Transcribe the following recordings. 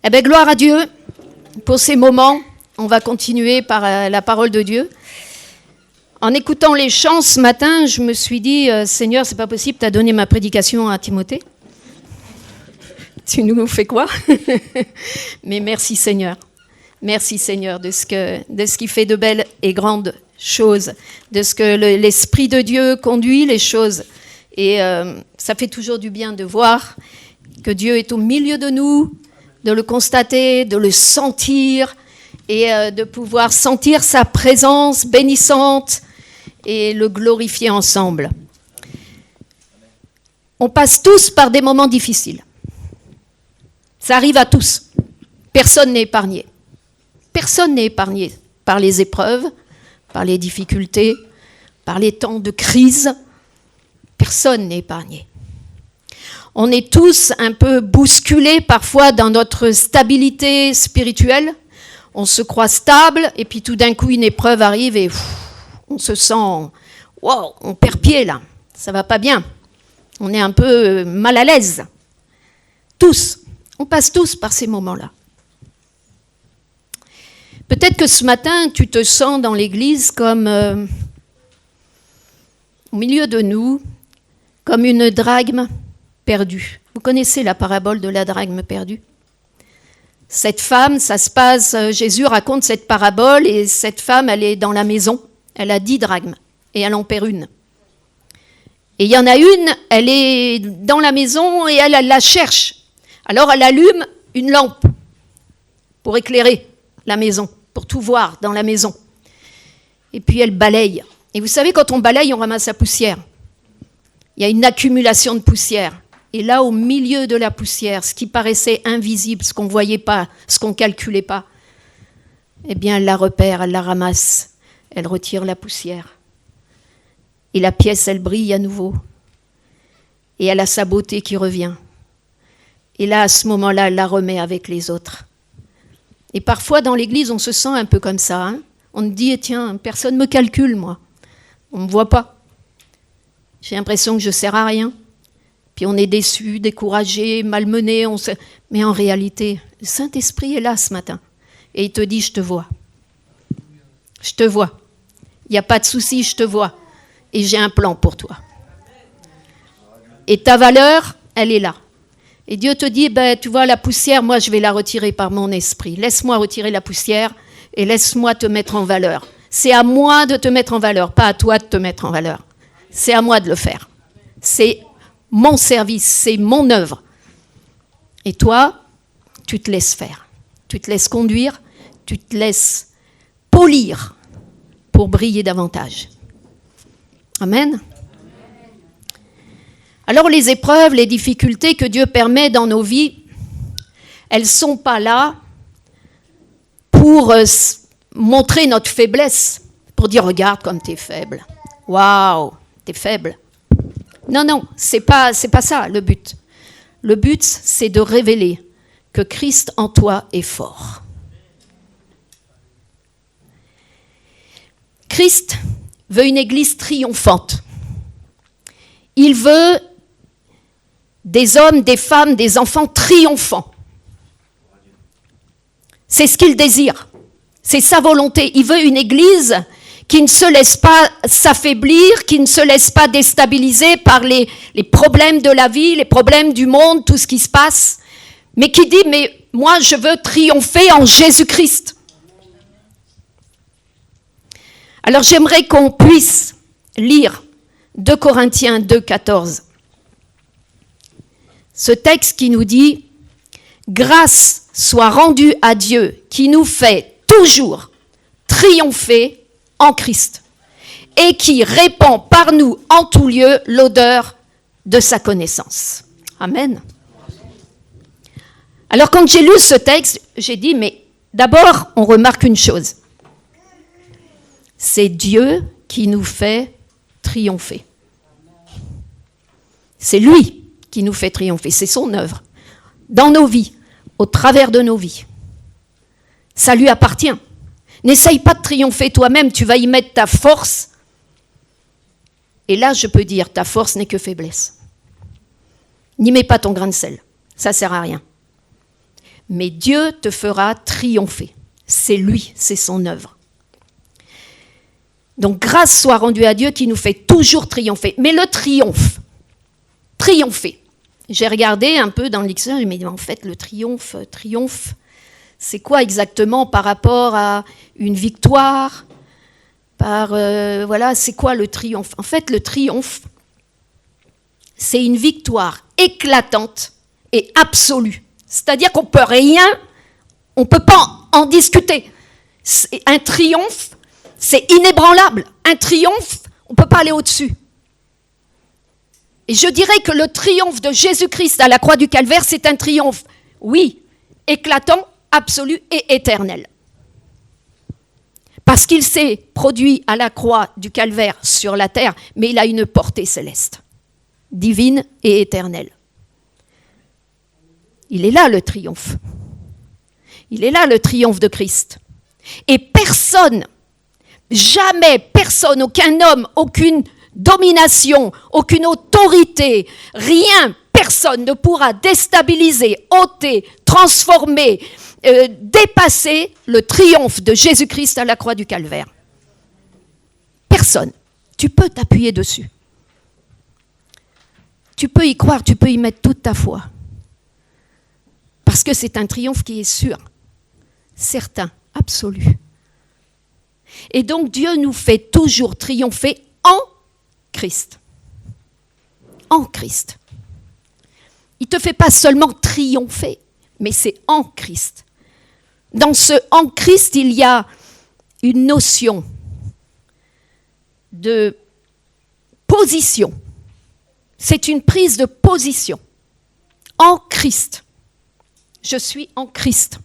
Eh bien, gloire à Dieu pour ces moments. On va continuer par la parole de Dieu. En écoutant les chants ce matin, je me suis dit, Seigneur, c'est pas possible, tu as donné ma prédication à Timothée. Tu nous fais quoi? Mais merci Seigneur. Merci Seigneur de ce qui fait de belles et grandes choses, de ce que l'Esprit de Dieu conduit les choses. Et ça fait toujours du bien de voir que Dieu est au milieu de nous, de le constater, de le sentir et de pouvoir sentir sa présence bénissante et le glorifier ensemble. On passe tous par des moments difficiles. Ça arrive à tous. Personne n'est épargné. Personne n'est épargné par les épreuves, par les difficultés, par les temps de crise. Personne n'est épargné. On est tous un peu bousculés parfois dans notre stabilité spirituelle. On se croit stable et puis tout d'un coup une épreuve arrive et on se sent, wow, on perd pied là, ça va pas bien. On est un peu mal à l'aise. Tous, on passe tous par ces moments-là. Peut-être que ce matin, tu te sens dans l'église comme, au milieu de nous, comme une drachme perdue. Vous connaissez la parabole de la drachme perdue? Cette femme, ça se passe, Jésus raconte cette parabole et cette femme, elle est dans la maison, elle a 10 drachmes et elle en perd une. Et il y en a une, elle est dans la maison et elle la cherche. Alors elle allume une lampe pour éclairer la maison, pour tout voir dans la maison. Et puis elle balaye. Et vous savez, quand on balaye, on ramasse la poussière. Il y a une accumulation de poussière. Et là, au milieu de la poussière, ce qui paraissait invisible, ce qu'on ne voyait pas, ce qu'on ne calculait pas, eh bien, elle la repère, elle la ramasse, elle retire la poussière. Et la pièce, elle brille à nouveau. Et elle a sa beauté qui revient. Et là, à ce moment-là, elle la remet avec les autres. Et parfois, dans l'église, on se sent un peu comme ça. Hein, on se dit, tiens, personne ne me calcule, moi. On ne me voit pas. J'ai l'impression que je ne sers à rien. Puis on est déçu, découragé, malmené. Mais en réalité, le Saint-Esprit est là ce matin. Et il te dit, je te vois. Je te vois. Il n'y a pas de souci, je te vois. Et j'ai un plan pour toi. Et ta valeur, elle est là. Et Dieu te dit, tu vois, la poussière, moi, je vais la retirer par mon esprit. Laisse-moi retirer la poussière et laisse-moi te mettre en valeur. C'est à moi de te mettre en valeur, pas à toi de te mettre en valeur. C'est à moi de le faire. C'est mon service, c'est mon œuvre. Et toi, tu te laisses faire. Tu te laisses conduire, tu te laisses polir pour briller davantage. Amen. Alors les épreuves, les difficultés que Dieu permet dans nos vies, elles ne sont pas là pour montrer notre faiblesse, pour dire regarde comme tu es faible. Waouh, tu es faible. Non, c'est pas ça le but. Le but, c'est de révéler que Christ en toi est fort. Christ veut une église triomphante. Il veut des hommes, des femmes, des enfants triomphants. C'est ce qu'il désire. C'est sa volonté. Il veut une église qui ne se laisse pas s'affaiblir, qui ne se laisse pas déstabiliser par les problèmes de la vie, les problèmes du monde, tout ce qui se passe, mais qui dit, mais moi je veux triompher en Jésus-Christ. Alors j'aimerais qu'on puisse lire 2 Corinthiens 2, 14. Ce texte qui nous dit « Grâce soit rendue à Dieu qui nous fait toujours triompher en Christ et qui répand par nous en tout lieu l'odeur de sa connaissance. » Amen. Alors quand j'ai lu ce texte, j'ai dit, mais d'abord, on remarque une chose. C'est Dieu qui nous fait triompher. C'est lui qui nous fait triompher, c'est son œuvre, dans nos vies, au travers de nos vies. Ça lui appartient. N'essaye pas de triompher toi-même, tu vas y mettre ta force. Et là, je peux dire, ta force n'est que faiblesse. N'y mets pas ton grain de sel, ça ne sert à rien. mais Dieu te fera triompher. C'est lui, c'est son œuvre. Donc grâce soit rendue à Dieu qui nous fait toujours triompher. Mais le triompher. J'ai regardé un peu dans le dictionnaire, mais en fait le triomphe, c'est quoi exactement par rapport à une victoire ? C'est quoi le triomphe ? En fait, le triomphe, c'est une victoire éclatante et absolue. C'est-à-dire qu'on peut rien, on ne peut pas en discuter. Un triomphe, c'est inébranlable. Un triomphe, on ne peut pas aller au-dessus. Et je dirais que le triomphe de Jésus-Christ à la croix du Calvaire, c'est un triomphe, oui, éclatant, absolu et éternel. Parce qu'il s'est produit à la croix du Calvaire sur la terre, mais il a une portée céleste, divine et éternelle. Il est là le triomphe. Il est là le triomphe de Christ. Et personne, jamais personne, aucun homme, aucune domination, aucune autorité, rien, personne ne pourra déstabiliser, ôter, transformer, dépasser le triomphe de Jésus-Christ à la croix du Calvaire. Personne. Tu peux t'appuyer dessus. Tu peux y croire, tu peux y mettre toute ta foi. Parce que c'est un triomphe qui est sûr, certain, absolu. Et donc Dieu nous fait toujours triompher en Christ. En Christ. Il ne te fait pas seulement triompher, mais c'est en Christ. Dans ce en Christ, il y a une notion de position. C'est une prise de position. En Christ. Je suis en Christ.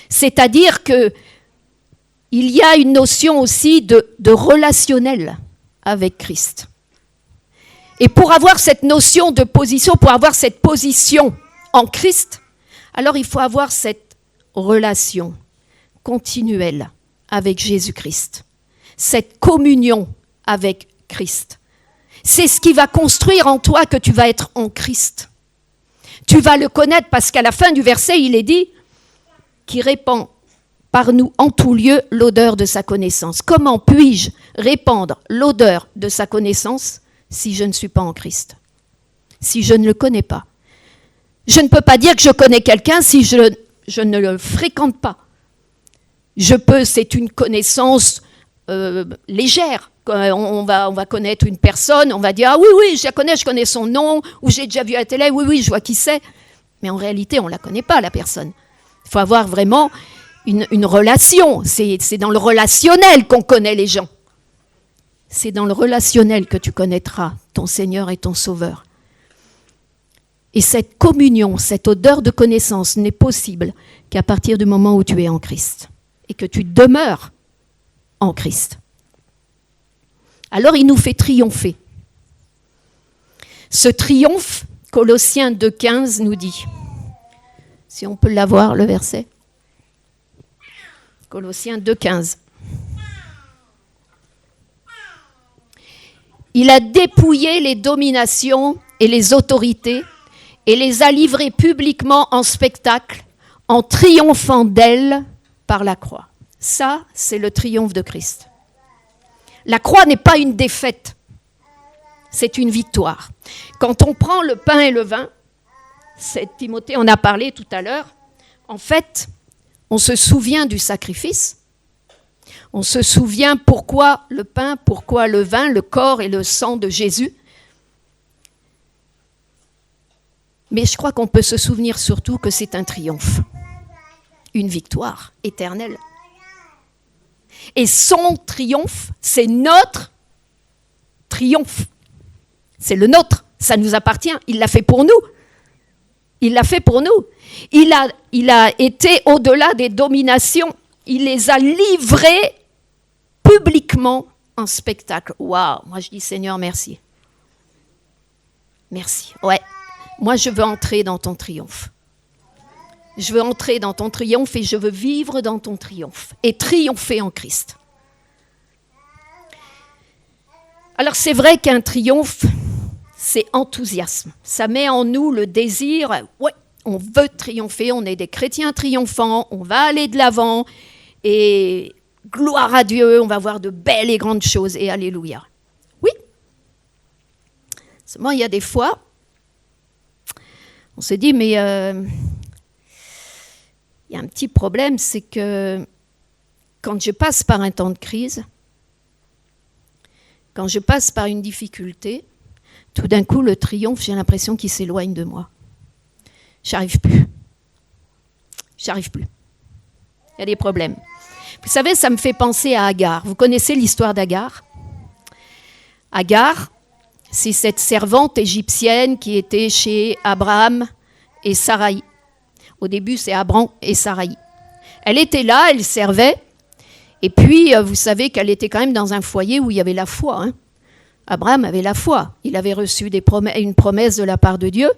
C'est-à-dire qu'il y a une notion aussi de relationnel avec Christ. Et pour avoir cette notion de position, pour avoir cette position en Christ, alors il faut avoir cette relation continuelle avec Jésus-Christ, cette communion avec Christ. C'est ce qui va construire en toi que tu vas être en Christ. Tu vas le connaître parce qu'à la fin du verset, il est dit qu'il répand par nous en tout lieu l'odeur de sa connaissance. Comment puis-je répandre l'odeur de sa connaissance si je ne suis pas en Christ ? Si je ne le connais pas. Je ne peux pas dire que je connais quelqu'un si je ne le fréquente pas. C'est une connaissance légère. On va connaître une personne, on va dire « Ah oui, je la connais, je connais son nom, ou j'ai déjà vu à la télé, oui, je vois qui c'est. » Mais en réalité, on ne la connaît pas, la personne. Il faut avoir vraiment une relation. C'est dans le relationnel qu'on connaît les gens. C'est dans le relationnel que tu connaîtras ton Seigneur et ton Sauveur. Et cette communion, cette odeur de connaissance n'est possible qu'à partir du moment où tu es en Christ et que tu demeures en Christ. Alors il nous fait triompher. Ce triomphe, Colossiens 2,15 nous dit, si on peut l'avoir le verset, Colossiens 2,15. Il a dépouillé les dominations et les autorités et les a livrées publiquement en spectacle en triomphant d'elles par la croix. Ça, c'est le triomphe de Christ. La croix n'est pas une défaite, c'est une victoire. Quand on prend le pain et le vin, Timothée en a parlé tout à l'heure, en fait, on se souvient du sacrifice, on se souvient pourquoi le pain, pourquoi le vin, le corps et le sang de Jésus. Mais je crois qu'on peut se souvenir surtout que c'est un triomphe, une victoire éternelle. Et son triomphe, c'est notre triomphe. C'est le nôtre, ça nous appartient, il l'a fait pour nous. Il l'a fait pour nous. Il a été au-delà des dominations. Il les a livrés publiquement en spectacle. Waouh, moi je dis Seigneur, merci. Merci, ouais. Moi je veux entrer dans ton triomphe. Je veux entrer dans ton triomphe et je veux vivre dans ton triomphe et triompher en Christ. Alors c'est vrai qu'un triomphe, c'est enthousiasme. Ça met en nous le désir, ouais, on veut triompher, on est des chrétiens triomphants, on va aller de l'avant, et gloire à Dieu, on va voir de belles et grandes choses, et alléluia. Oui. Seulement, il y a des fois, on se dit, mais il y a un petit problème, c'est que quand je passe par un temps de crise, quand je passe par une difficulté, tout d'un coup, le triomphe, j'ai l'impression qu'il s'éloigne de moi. J'arrive plus. J'arrive plus. Il y a des problèmes. Vous savez, ça me fait penser à Agar. Vous connaissez l'histoire d'Agar ? Agar, c'est cette servante égyptienne qui était chez Abraham et Saraï. Au début, c'est Abraham et Saraï. Elle était là, elle servait. Et puis, vous savez qu'elle était quand même dans un foyer où il y avait la foi. Hein. Abraham avait la foi. Il avait reçu une promesse de la part de Dieu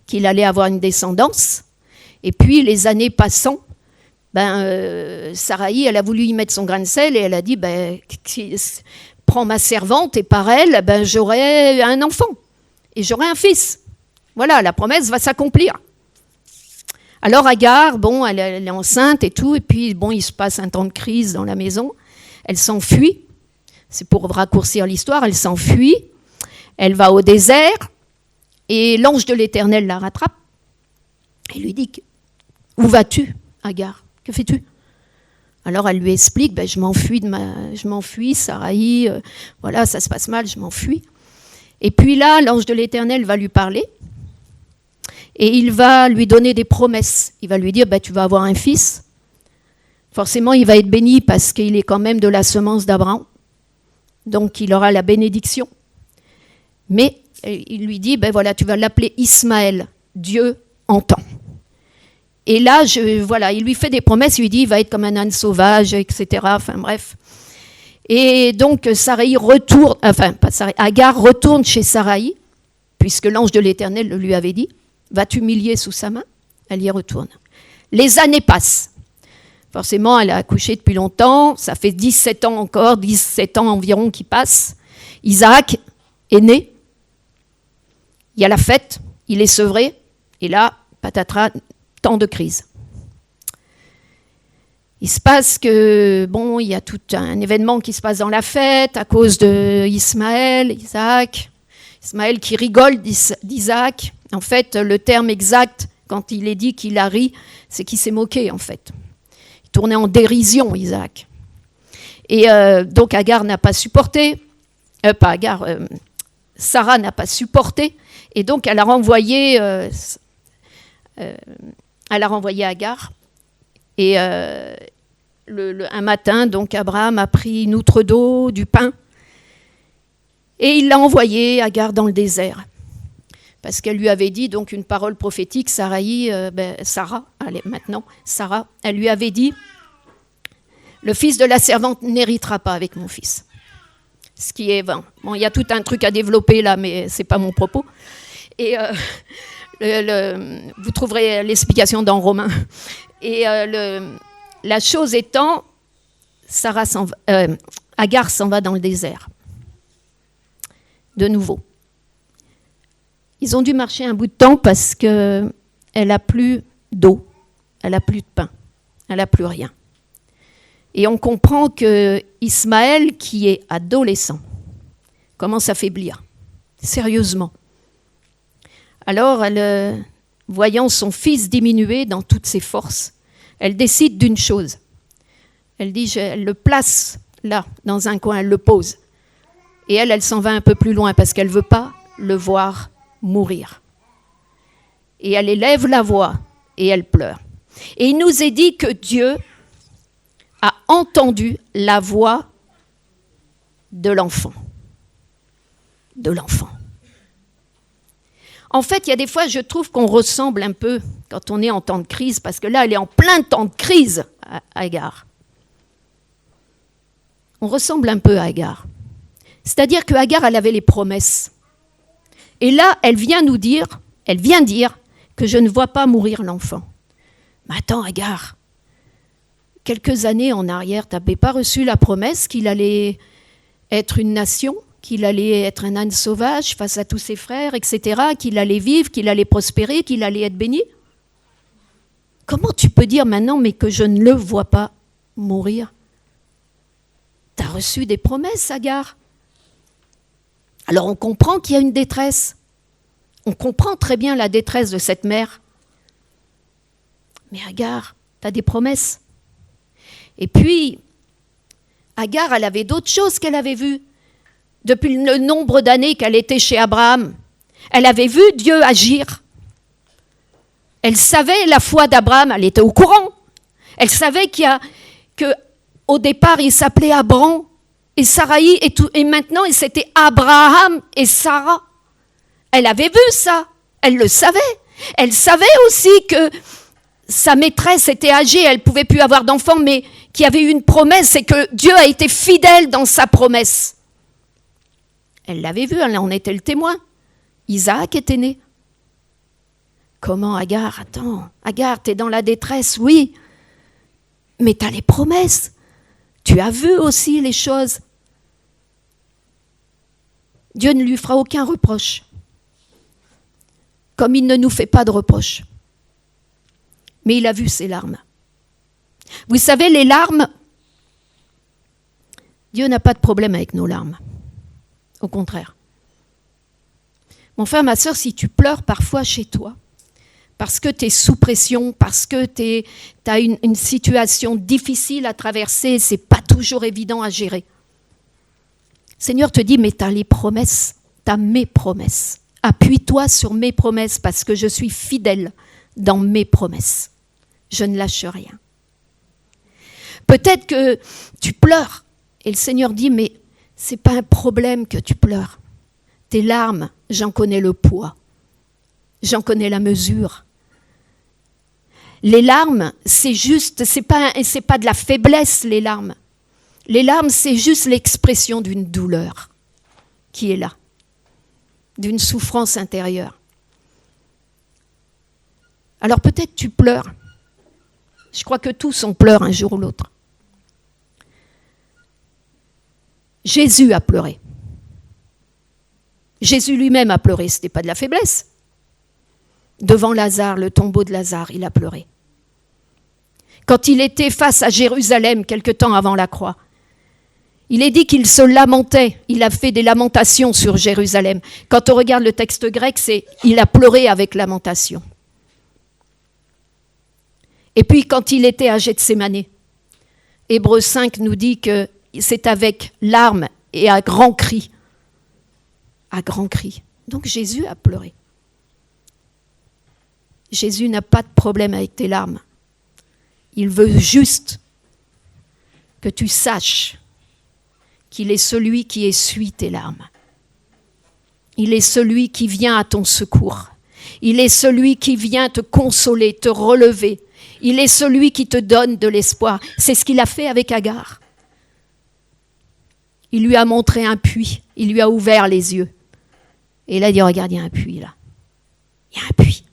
qu'il allait avoir une descendance. Et puis, les années passant, Saraï, elle a voulu y mettre son grain de sel et elle a dit, prends ma servante et par elle, j'aurai un enfant et j'aurai un fils. Voilà, la promesse va s'accomplir. Alors Agar, elle est enceinte et tout, et puis il se passe un temps de crise dans la maison. Elle s'enfuit, c'est pour raccourcir l'histoire, elle s'enfuit, elle va au désert, et l'ange de l'Éternel la rattrape et lui dit, où vas-tu, Agar ? Que fais-tu ? Alors elle lui explique, je m'enfuis, Saraï, voilà, ça se passe mal, je m'enfuis. Et puis là, l'ange de l'Éternel va lui parler, et il va lui donner des promesses. Il va lui dire, tu vas avoir un fils. Forcément, il va être béni parce qu'il est quand même de la semence d'Abraham. Donc, il aura la bénédiction. Mais il lui dit, tu vas l'appeler Ismaël. Dieu entend. Et là, il lui fait des promesses. Il lui dit, il va être comme un âne sauvage, etc. Enfin, bref. Et donc, Agar retourne chez Saraï, puisque l'ange de l'Éternel le lui avait dit. Va t'humilier sous sa main, elle y retourne. Les années passent. Forcément, elle a accouché depuis longtemps, ça fait 17 ans environ qui passent. Isaac est né, il y a la fête, il est sevré, et là, patatras, temps de crise. Il se passe que, il y a tout un événement qui se passe dans la fête à cause de Ismaël qui rigole d'Isaac. En fait, le terme exact, quand il est dit qu'il a ri, c'est qu'il s'est moqué, en fait. Il tournait en dérision, Isaac. Et donc, Agar n'a pas supporté. Sarah n'a pas supporté. Et donc, elle a renvoyé Agar. Et un matin, donc, Abraham a pris une outre d'eau, du pain, et il l'a envoyé, Agar, dans le désert. Parce qu'elle lui avait dit, donc une parole prophétique, Sarah, elle lui avait dit, le fils de la servante n'héritera pas avec mon fils. Ce qui est vain. Il y a tout un truc à développer là, mais ce n'est pas mon propos. Et vous trouverez l'explication dans Romains. Et la chose étant, Agar s'en va dans le désert. De nouveau. Ils ont dû marcher un bout de temps parce qu'elle n'a plus d'eau, elle n'a plus de pain, elle n'a plus rien. Et on comprend que Ismaël, qui est adolescent, commence à faiblir, sérieusement. Alors, voyant son fils diminuer dans toutes ses forces, elle décide d'une chose. Elle le place là, dans un coin, elle le pose. Et elle s'en va un peu plus loin parce qu'elle ne veut pas le voir mourir. Et elle élève la voix et elle pleure. Et il nous est dit que Dieu a entendu la voix de l'enfant. De l'enfant. En fait, il y a des fois, je trouve qu'on ressemble un peu quand on est en temps de crise, parce que là, elle est en plein temps de crise, Agar. On ressemble un peu à Agar. C'est-à-dire que Agar, elle avait les promesses. Et là, elle vient dire que je ne vois pas mourir l'enfant. Mais attends, Agar, quelques années en arrière, tu n'avais pas reçu la promesse qu'il allait être une nation, qu'il allait être un âne sauvage face à tous ses frères, etc., qu'il allait vivre, qu'il allait prospérer, qu'il allait être béni. Comment tu peux dire maintenant, mais que je ne le vois pas mourir? Tu as reçu des promesses, Agar. Alors on comprend qu'il y a une détresse. On comprend très bien la détresse de cette mère. Mais Agar, tu as des promesses. Et puis, Agar, elle avait d'autres choses qu'elle avait vues. Depuis le nombre d'années qu'elle était chez Abraham, elle avait vu Dieu agir. Elle savait la foi d'Abraham, elle était au courant. Elle savait qu'au départ, il s'appelait Abram et Saraï, et maintenant, c'était Abraham et Sarah. Elle avait vu ça, elle le savait. Elle savait aussi que sa maîtresse était âgée, elle ne pouvait plus avoir d'enfants, mais qu'il y avait eu une promesse et que Dieu a été fidèle dans sa promesse. Elle l'avait vu, elle en était le témoin. Isaac était né. Comment, Agar? Attends, Agar, t'es dans la détresse, oui. Mais t'as les promesses. Tu as vu aussi les choses. Dieu ne lui fera aucun reproche. Comme il ne nous fait pas de reproche. Mais il a vu ses larmes. Vous savez, les larmes, Dieu n'a pas de problème avec nos larmes. Au contraire. Mon frère, ma sœur, si tu pleures parfois chez toi, parce que tu es sous pression, parce que tu as une situation difficile à traverser, c'est pas toujours évident à gérer. Le Seigneur te dit, mais tu as les promesses, tu as mes promesses. Appuie-toi sur mes promesses parce que je suis fidèle dans mes promesses. Je ne lâche rien. Peut-être que tu pleures et le Seigneur dit, mais c'est pas un problème que tu pleures. Tes larmes, j'en connais le poids. J'en connais la mesure. Les larmes, c'est juste, c'est pas de la faiblesse, les larmes. Les larmes, c'est juste l'expression d'une douleur qui est là, d'une souffrance intérieure. Alors peut-être tu pleures. Je crois que tous on pleure un jour ou l'autre. Jésus a pleuré. Jésus lui-même a pleuré, ce n'était pas de la faiblesse. Devant Lazare, le tombeau de Lazare, il a pleuré. Quand il était face à Jérusalem, quelque temps avant la croix, il est dit qu'il se lamentait, il a fait des lamentations sur Jérusalem. Quand on regarde le texte grec, c'est « il a pleuré avec lamentation ». Et puis quand il était à Gethsémanée, Hébreux 5 nous dit que c'est avec larmes et à grands cris. À grands cris. Donc Jésus a pleuré. Jésus n'a pas de problème avec tes larmes. Il veut juste que tu saches qu'il est celui qui essuie tes larmes. Il est celui qui vient à ton secours. Il est celui qui vient te consoler, te relever. Il est celui qui te donne de l'espoir. C'est ce qu'il a fait avec Agar. Il lui a montré un puits. Il lui a ouvert les yeux. Et il a dit, regarde, il y a un puits là. Il y a un puits.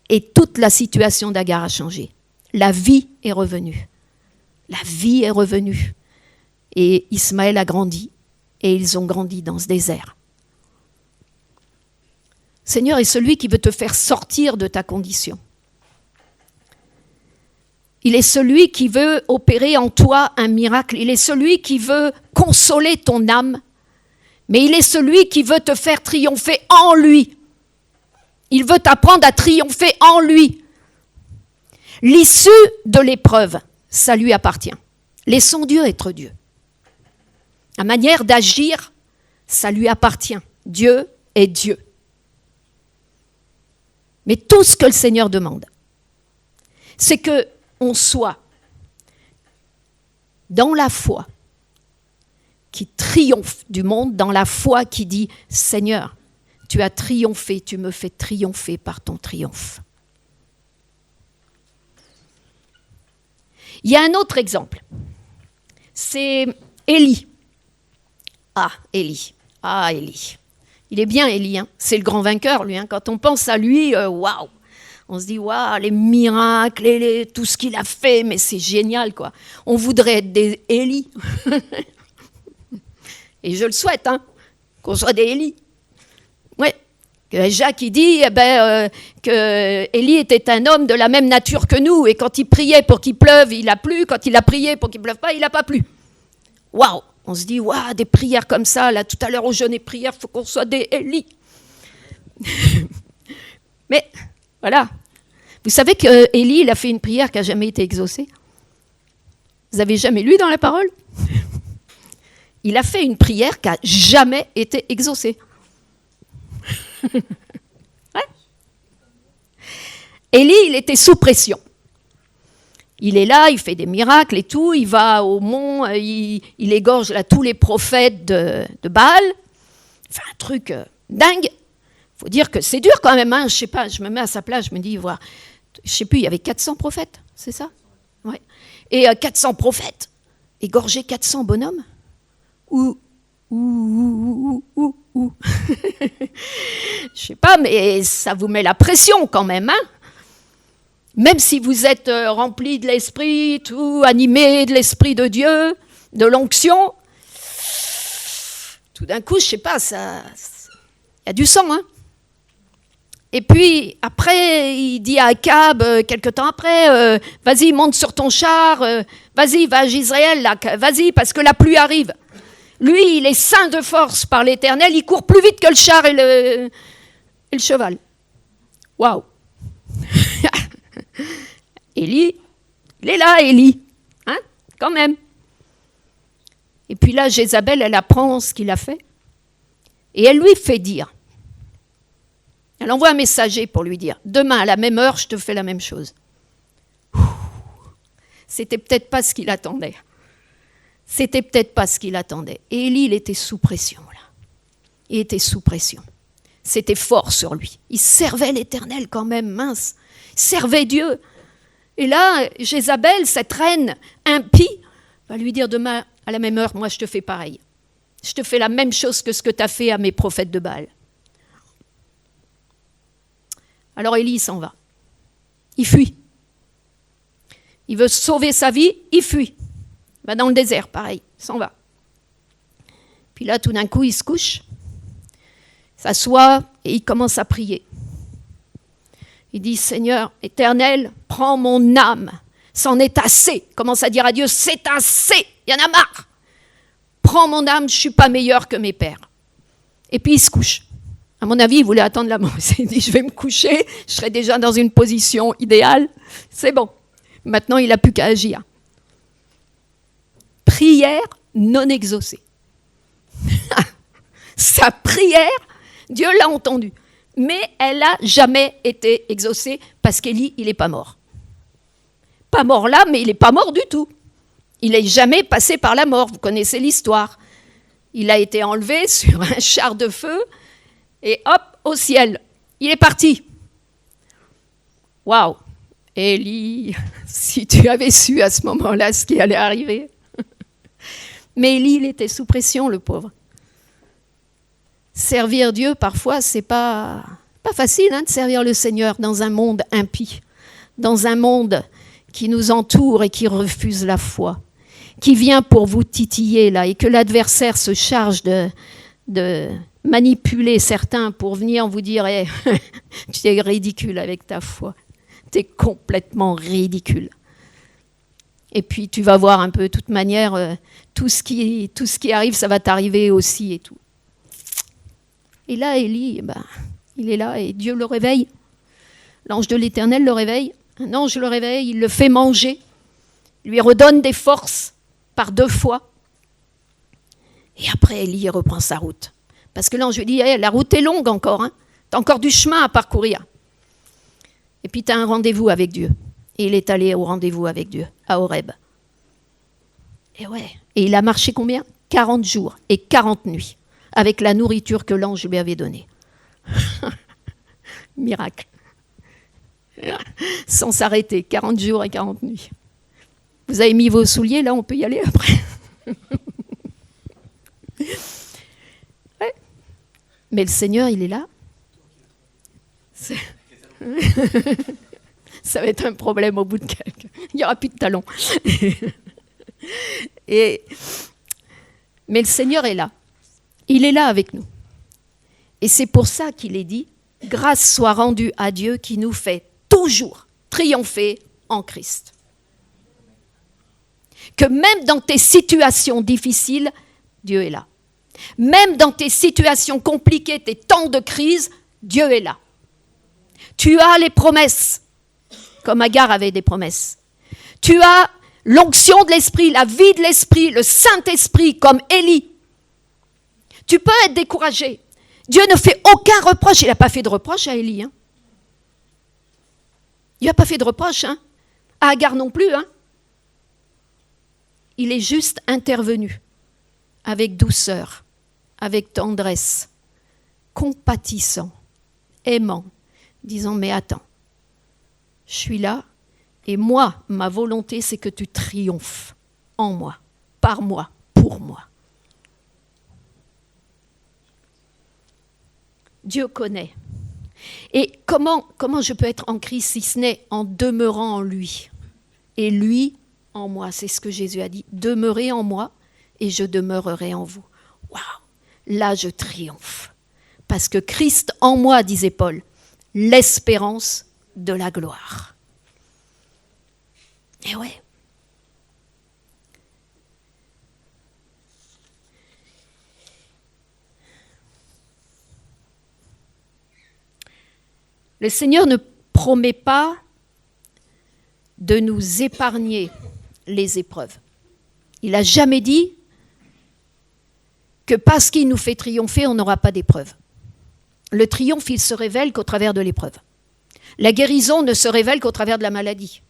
Et toute la situation d'Agar a changé. La vie est revenue. La vie est revenue. Et Ismaël a grandi. Et ils ont grandi dans ce désert. Le Seigneur est celui qui veut te faire sortir de ta condition. Il est celui qui veut opérer en toi un miracle. Il est celui qui veut consoler ton âme. Mais il est celui qui veut te faire triompher en lui. Il veut t'apprendre à triompher en lui. L'issue de l'épreuve, ça lui appartient. Laissons Dieu être Dieu. La manière d'agir, ça lui appartient. Dieu est Dieu. Mais tout ce que le Seigneur demande, c'est qu'on soit dans la foi qui triomphe du monde, dans la foi qui dit « Seigneur, tu as triomphé, tu me fais triompher par ton triomphe. » Il y a un autre exemple. C'est Élie. Élie. Il est bien, Élie. Hein. C'est le grand vainqueur, lui. Hein. Quand on pense à lui, waouh. On se dit, waouh, les miracles, tout ce qu'il a fait, mais c'est génial, quoi. On voudrait être des Élie. Et je le souhaite, hein, qu'on soit des Élie. Ouais, Que Jacques, il dit que Élie était un homme de la même nature que nous, et quand il priait pour qu'il pleuve, il a plu, quand il a prié pour qu'il ne pleuve pas, il n'a pas plu. Waouh! On se dit, waouh, des prières comme ça, là, tout à l'heure au jeûne et prière, il faut qu'on soit des Élie. Mais, voilà. Vous savez qu'Élie, il a fait une prière qui n'a jamais été exaucée? Vous avez jamais lu dans la parole? Il a fait une prière qui n'a jamais été exaucée. Ouais. Élie, il était sous pression. Il est là, il fait des miracles et tout, il va au mont, il égorge là tous les prophètes de Baal. Il fait un truc dingue. Il faut dire que c'est dur quand même, hein. Je sais pas, je me mets à sa place, je me dis, voilà, je sais plus, il y avait 400 prophètes, c'est ça? Ouais. Et 400 prophètes, égorger 400 bonhommes? Ou. Je sais pas, mais ça vous met la pression quand même, hein? Même si vous êtes rempli de l'esprit, tout animé de l'esprit de Dieu, de l'onction, tout d'un coup, je sais pas, ça, il y a du sang, hein? Et puis, après, il dit à Akab, quelque temps après, vas-y, monte sur ton char, vas-y, va à Jezreel, là, vas-y, parce que la pluie arrive. Lui, il est saint de force par l'Éternel, il court plus vite que le char et le cheval. Waouh! Élie, il est là, Élie, hein, quand même. Et puis là, Jézabel, elle apprend ce qu'il a fait, et elle lui fait dire. Elle envoie un messager pour lui dire, demain à la même heure, je te fais la même chose. C'était peut-être pas ce qu'il attendait. C'était peut-être pas ce qu'il attendait. Et Élie, il était sous pression, là. Il était sous pression. C'était fort sur lui. Il servait l'Éternel quand même, mince. Il servait Dieu. Et là, Jézabel, cette reine impie, va lui dire demain, à la même heure, moi je te fais pareil. Je te fais la même chose que ce que tu as fait à mes prophètes de Baal. Alors Élie s'en va. Il fuit. Il veut sauver sa vie, il fuit. Il va dans le désert, pareil, il s'en va. Puis là, tout d'un coup, il se couche, s'assoit et il commence à prier. Il dit, Seigneur éternel, prends mon âme, c'en est assez. Il commence à dire à Dieu, c'est assez, il y en a marre. Prends mon âme, je ne suis pas meilleur que mes pères. Et puis il se couche. À mon avis, il voulait attendre la mort. Il s'est dit, je vais me coucher, je serai déjà dans une position idéale. C'est bon. Maintenant, il n'a plus qu'à agir. Prière non exaucée. Sa prière, Dieu l'a entendue. Mais elle n'a jamais été exaucée parce qu'Élie, il n'est pas mort. Pas mort là, mais il n'est pas mort du tout. Il n'est jamais passé par la mort. Vous connaissez l'histoire. Il a été enlevé sur un char de feu et hop, au ciel. Il est parti. Waouh! Élie, si tu avais su à ce moment-là ce qui allait arriver. Mais Élie, il était sous pression, le pauvre. Servir Dieu, parfois, c'est pas facile de servir le Seigneur dans un monde impie, dans un monde qui nous entoure et qui refuse la foi, qui vient pour vous titiller là, et que l'adversaire se charge de manipuler certains pour venir vous dire hey, tu es ridicule avec ta foi, tu es complètement ridicule. Et puis tu vas voir un peu, de toute manière, tout ce qui arrive, ça va t'arriver aussi et tout. Et là, Élie, il est là et Dieu le réveille. L'ange de l'Éternel le réveille. Un ange le réveille, il le fait manger, lui redonne des forces par 2 fois. Et après, Élie reprend sa route. Parce que l'ange lui dit, hey, la route est longue encore, hein. Tu as encore du chemin à parcourir. Et puis tu as un rendez-vous avec Dieu. Et il est allé au rendez-vous avec Dieu, à Horeb. Et ouais. Et il a marché combien? 40 jours et 40 nuits, avec la nourriture que l'ange lui avait donnée. Miracle. Sans s'arrêter, 40 jours et 40 nuits. Vous avez mis vos souliers, là, on peut y aller après. Ouais. Mais le Seigneur, il est là. Ça va être un problème au bout de quelques... Il n'y aura plus de talons. Mais le Seigneur est là. Il est là avec nous. Et c'est pour ça qu'il est dit, Grâce soit rendue à Dieu qui nous fait toujours triompher en Christ. Que même dans tes situations difficiles, Dieu est là. Même dans tes situations compliquées, tes temps de crise, Dieu est là. Tu as les promesses, comme Agar avait des promesses. Tu as l'onction de l'Esprit, la vie de l'Esprit, le Saint-Esprit, comme Élie. Tu peux être découragé. Dieu ne fait aucun reproche. Il n'a pas fait de reproche à Élie. Il n'a pas fait de reproche. À Agar non plus. Il est juste intervenu avec douceur, avec tendresse, compatissant, aimant, disant « Mais attends, je suis là et moi, ma volonté, c'est que tu triomphes en moi, par moi, pour moi. » Dieu connaît. Et comment je peux être en Christ si ce n'est en demeurant en lui et lui en moi? C'est ce que Jésus a dit. Demeurez en moi et je demeurerai en vous. Waouh! Là, je triomphe. Parce que Christ en moi, disait Paul, l'espérance de la gloire. Et ouais. Le Seigneur ne promet pas de nous épargner les épreuves. Il n'a jamais dit que parce qu'il nous fait triompher, on n'aura pas d'épreuves. Le triomphe, il se révèle qu'au travers de l'épreuve. La guérison ne se révèle qu'au travers de la maladie.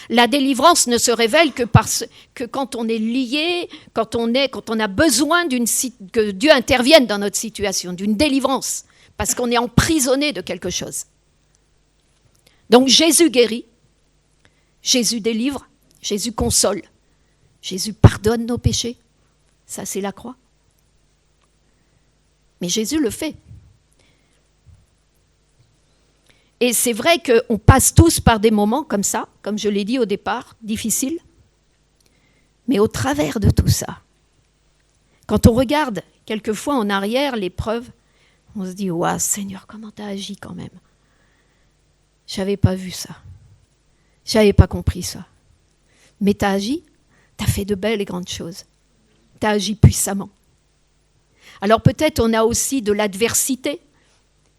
La délivrance ne se révèle que quand on est lié, quand on a besoin que Dieu intervienne dans notre situation, d'une délivrance, parce qu'on est emprisonné de quelque chose. Donc Jésus guérit, Jésus délivre, Jésus console, Jésus pardonne nos péchés. Ça, c'est la croix. Mais Jésus le fait. Et c'est vrai qu'on passe tous par des moments comme ça, comme je l'ai dit au départ, difficiles. Mais au travers de tout ça, quand on regarde quelquefois en arrière l'épreuve, on se dit « Ouah, Seigneur, comment tu as agi quand même ?» Je n'avais pas vu ça. Je n'avais pas compris ça. Mais tu as agi, tu as fait de belles et grandes choses. Tu as agi puissamment. Alors peut-être on a aussi de l'adversité,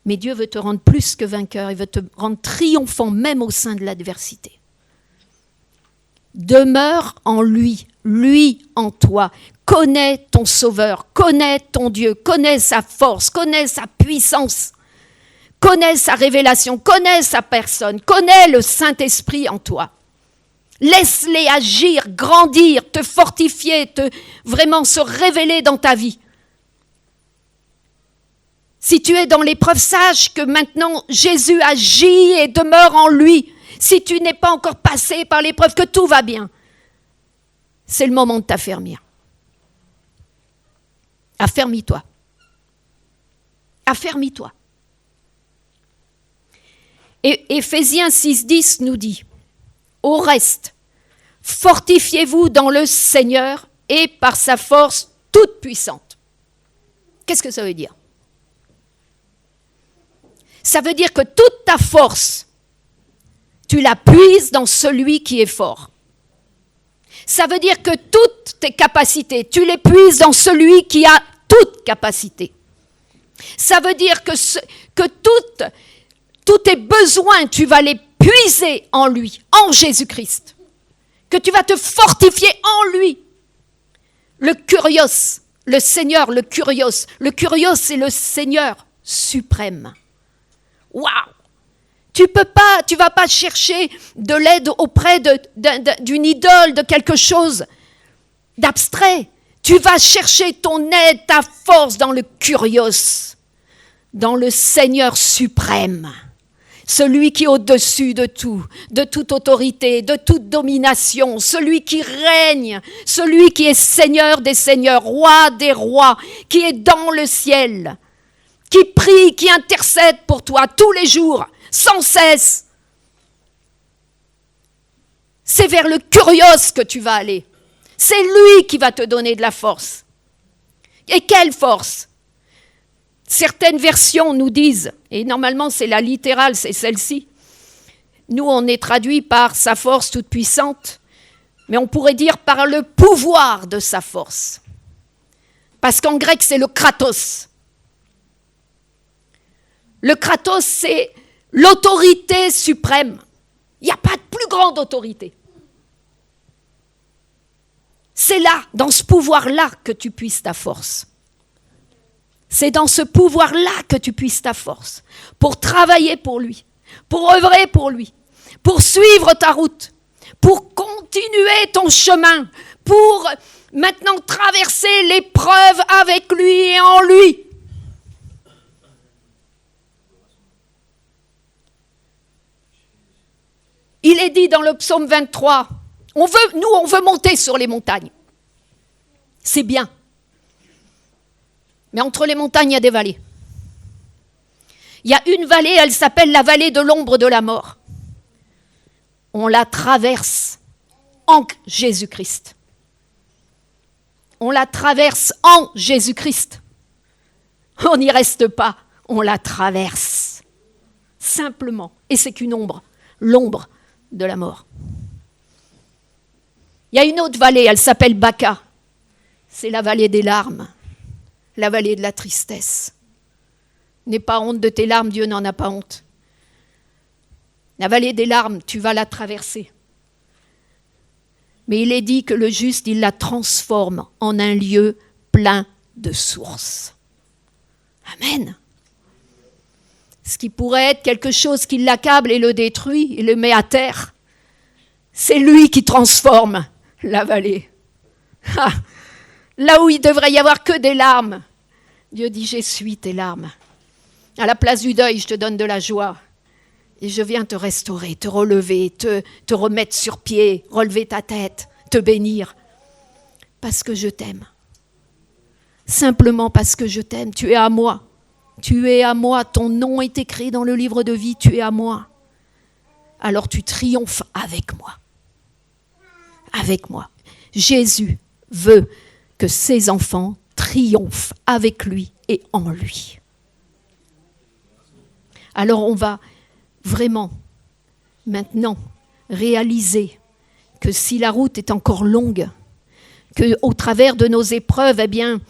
mais Dieu veut te rendre plus que vainqueur, il veut te rendre triomphant même au sein de l'adversité. Demeure en lui, lui en toi. Connais ton Sauveur, connais ton Dieu, connais sa force, connais sa puissance, connais sa révélation, connais sa personne, connais le Saint-Esprit en toi. Laisse-les agir, grandir, te fortifier, vraiment se révéler dans ta vie. Si tu es dans l'épreuve, sache que maintenant Jésus agit et demeure en lui. Si tu n'es pas encore passé par l'épreuve, que tout va bien, c'est le moment de t'affermir. Affermis-toi. Affermis-toi. Et Éphésiens 6,10 nous dit « Au reste, fortifiez-vous dans le Seigneur et par sa force toute puissante. » Qu'est-ce que ça veut dire ? Ça veut dire que toute ta force, tu la puises dans celui qui est fort. Ça veut dire que toutes tes capacités, tu les puises dans celui qui a toute capacité. Ça veut dire que tous tes besoins, tu vas les puiser en lui, en Jésus-Christ. Que tu vas te fortifier en lui. Le Kyrios, le Seigneur, le Kyrios. Le Kyrios, c'est le Seigneur suprême. Waouh! Tu vas pas chercher de l'aide auprès d'une idole, de quelque chose d'abstrait. Tu vas chercher ton aide, ta force dans le Kyrios, dans le Seigneur suprême. Celui qui est au-dessus de tout, de toute autorité, de toute domination, celui qui règne, celui qui est Seigneur des seigneurs, roi des rois, qui est dans le ciel, qui prie, qui intercède pour toi tous les jours, sans cesse. C'est vers le Kyrios que tu vas aller. C'est lui qui va te donner de la force. Et quelle force ? Certaines versions nous disent, et normalement c'est la littérale, c'est celle-ci, nous on est traduit par sa force toute puissante, mais on pourrait dire par le pouvoir de sa force. Parce qu'en grec c'est le kratos. Le kratos c'est l'autorité suprême. Il n'y a pas de plus grande autorité. C'est là, dans ce pouvoir-là, que tu puisses ta force. C'est dans ce pouvoir-là que tu puisses ta force. Pour travailler pour lui, pour œuvrer pour lui, pour suivre ta route, pour continuer ton chemin, pour maintenant traverser l'épreuve avec lui et en lui. Il est dit dans le psaume 23, on veut monter sur les montagnes. C'est bien. Mais entre les montagnes, il y a des vallées. Il y a une vallée, elle s'appelle la vallée de l'ombre de la mort. On la traverse en Jésus-Christ. On la traverse en Jésus-Christ. On n'y reste pas, on la traverse. Simplement. Et c'est qu'une ombre, l'ombre de la mort. Il y a une autre vallée, elle s'appelle Baca. C'est la vallée des larmes, la vallée de la tristesse. N'aie pas honte de tes larmes, Dieu n'en a pas honte. La vallée des larmes, tu vas la traverser. Mais il est dit que le juste, il la transforme en un lieu plein de sources. Amen. Ce qui pourrait être quelque chose qui l'accable et le détruit, il le met à terre. C'est lui qui transforme la vallée. Ah, là où il devrait y avoir que des larmes, Dieu dit, j'essuie tes larmes. À la place du deuil, je te donne de la joie. Et je viens te restaurer, te relever, te remettre sur pied, relever ta tête, te bénir. Parce que je t'aime. Simplement parce que je t'aime. Tu es à moi. Tu es à moi. Ton nom est écrit dans le livre de vie. Tu es à moi. Alors tu triomphes avec moi. Avec moi. Jésus veut que ses enfants triomphent avec lui et en lui. Alors on va vraiment, maintenant, réaliser que si la route est encore longue, qu'au travers de nos épreuves, eh bien,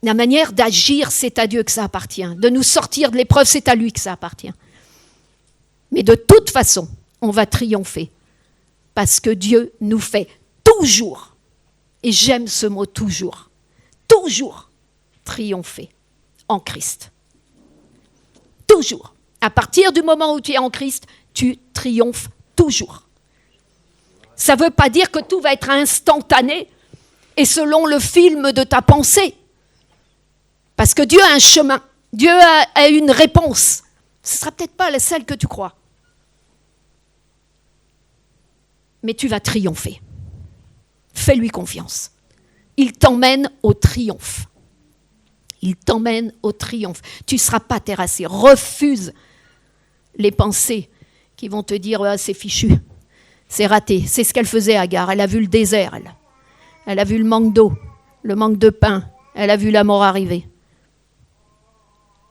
la manière d'agir, c'est à Dieu que ça appartient. De nous sortir de l'épreuve, c'est à lui que ça appartient. Mais de toute façon, on va triompher. Parce que Dieu nous fait toujours, et j'aime ce mot toujours triompher en Christ. Toujours. À partir du moment où tu es en Christ, tu triomphes toujours. Ça ne veut pas dire que tout va être instantané et selon le film de ta pensée. Parce que Dieu a un chemin, Dieu a une réponse. Ce ne sera peut-être pas celle que tu crois. Mais tu vas triompher. Fais-lui confiance. Il t'emmène au triomphe. Il t'emmène au triomphe. Tu ne seras pas terrassé. Refuse les pensées qui vont te dire ah, c'est fichu, c'est raté. C'est ce qu'elle faisait, Agar. Elle a vu le désert, elle. Elle a vu le manque d'eau, le manque de pain. Elle a vu la mort arriver.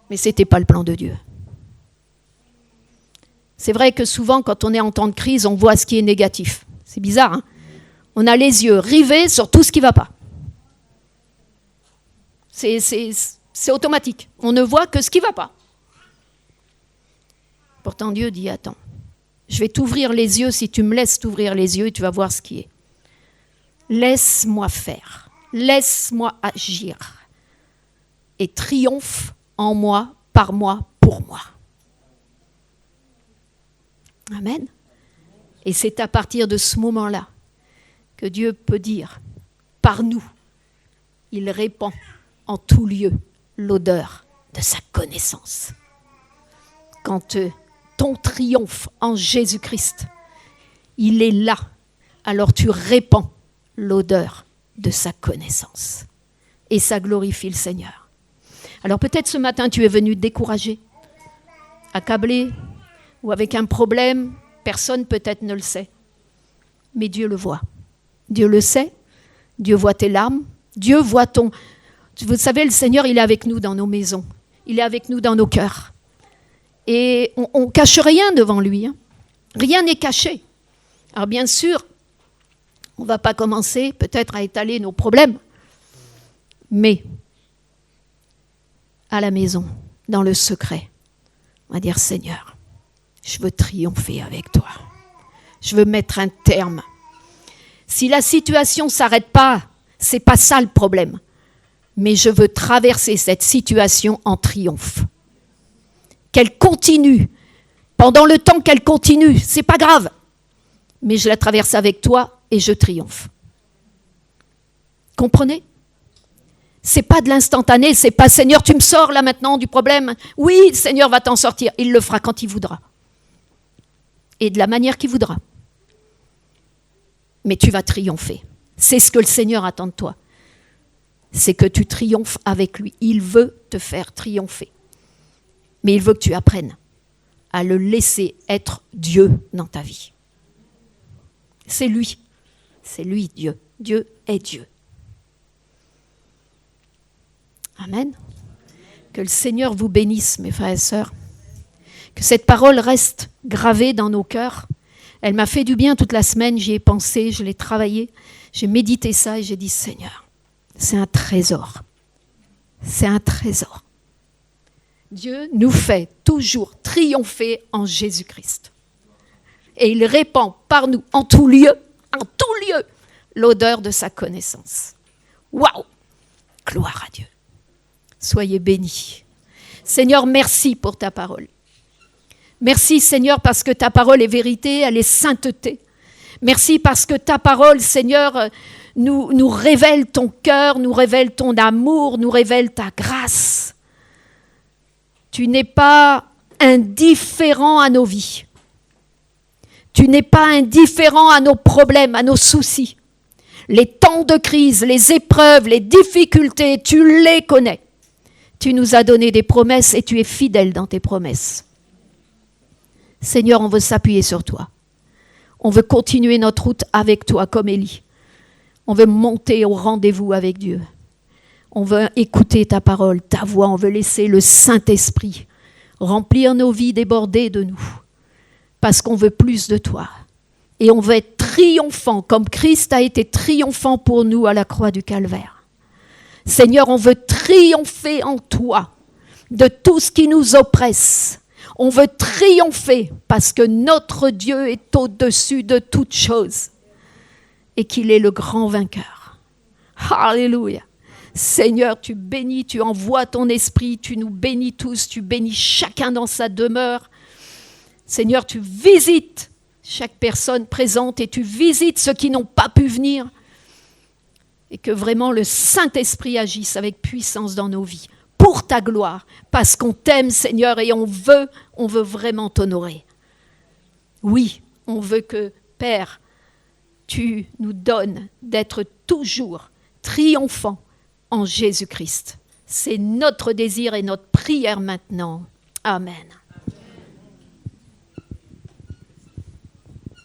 Mais ce n'était pas le plan de Dieu. C'est vrai que souvent, quand on est en temps de crise, on voit ce qui est négatif. C'est bizarre, hein ? On a les yeux rivés sur tout ce qui ne va pas. C'est automatique. On ne voit que ce qui ne va pas. Pourtant, Dieu dit, attends, je vais t'ouvrir les yeux si tu me laisses t'ouvrir les yeux et tu vas voir ce qui est. Laisse-moi faire. Laisse-moi agir. Et triomphe en moi, par moi, pour moi. Amen. Et c'est à partir de ce moment-là que Dieu peut dire, par nous, il répand en tout lieu l'odeur de sa connaissance. Quand ton triomphe en Jésus-Christ, il est là, alors tu répands l'odeur de sa connaissance. Et ça glorifie le Seigneur. Alors peut-être ce matin tu es venu découragé, accablé, ou avec un problème, personne peut-être ne le sait. Mais Dieu le voit. Dieu le sait. Dieu voit tes larmes. Dieu voit ton... Vous savez, le Seigneur, il est avec nous dans nos maisons. Il est avec nous dans nos cœurs. Et on ne cache rien devant lui. Hein. Rien n'est caché. Alors bien sûr, on ne va pas commencer peut-être à étaler nos problèmes, mais à la maison, dans le secret, on va dire, Seigneur, je veux triompher avec toi. Je veux mettre un terme. Si la situation ne s'arrête pas, ce n'est pas ça le problème. Mais je veux traverser cette situation en triomphe. Qu'elle continue. Pendant le temps qu'elle continue, ce n'est pas grave. Mais je la traverse avec toi et je triomphe. Comprenez ? C'est pas de l'instantané, c'est pas Seigneur, tu me sors là maintenant du problème. Oui, le Seigneur va t'en sortir. Il le fera quand il voudra. Et de la manière qu'il voudra. Mais tu vas triompher. C'est ce que le Seigneur attend de toi. C'est que tu triomphes avec lui. Il veut te faire triompher. Mais il veut que tu apprennes à le laisser être Dieu dans ta vie. C'est lui. C'est lui, Dieu. Dieu est Dieu. Amen. Que le Seigneur vous bénisse, mes frères et sœurs. Que cette parole reste gravée dans nos cœurs. Elle m'a fait du bien toute la semaine, j'y ai pensé, je l'ai travaillé, j'ai médité ça et j'ai dit, Seigneur, c'est un trésor. C'est un trésor. Dieu nous fait toujours triompher en Jésus-Christ. Et il répand par nous, en tout lieu, l'odeur de sa connaissance. Waouh! Gloire à Dieu. Soyez bénis. Seigneur, merci pour ta parole. Merci Seigneur parce que ta parole est vérité, elle est sainteté. Merci parce que ta parole, Seigneur, nous révèle ton cœur, nous révèle ton amour, nous révèle ta grâce. Tu n'es pas indifférent à nos vies. Tu n'es pas indifférent à nos problèmes, à nos soucis. Les temps de crise, les épreuves, les difficultés, tu les connais. Tu nous as donné des promesses et tu es fidèle dans tes promesses. Seigneur, on veut s'appuyer sur toi. On veut continuer notre route avec toi comme Élie. On veut monter au rendez-vous avec Dieu. On veut écouter ta parole, ta voix. On veut laisser le Saint-Esprit remplir nos vies débordées de nous. Parce qu'on veut plus de toi. Et on veut être triomphant comme Christ a été triomphant pour nous à la croix du Calvaire. Seigneur, on veut triompher en toi de tout ce qui nous oppresse. On veut triompher parce que notre Dieu est au-dessus de toutes choses et qu'il est le grand vainqueur. Alléluia. Seigneur, tu bénis, tu envoies ton esprit, tu nous bénis tous, tu bénis chacun dans sa demeure. Seigneur, tu visites chaque personne présente et tu visites ceux qui n'ont pas pu venir. Et que vraiment le Saint-Esprit agisse avec puissance dans nos vies, pour ta gloire, parce qu'on t'aime, Seigneur, et on veut vraiment t'honorer. Oui, on veut que, Père, tu nous donnes d'être toujours triomphants en Jésus-Christ. C'est notre désir et notre prière maintenant. Amen.